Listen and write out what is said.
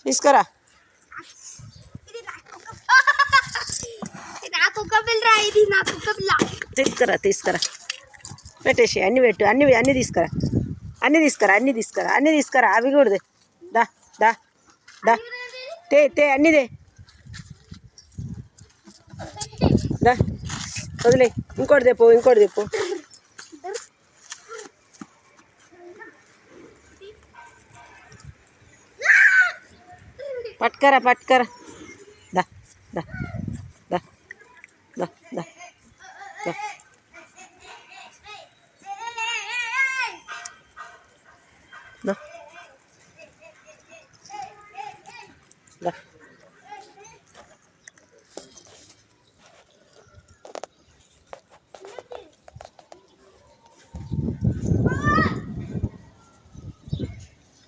తీసుకురా. తీసుకురా తీసుకురా పెట్టేసి అన్నీ పెట్టు. అన్నీ తీసుకురా. అన్నీ తీసుకురా. అవి కూడా దా దా దా తే అన్నీదే దా వదిలే. ఇంకోటి తెప్పు. పట్టుకరా దా దా దా దా దా దా దా దా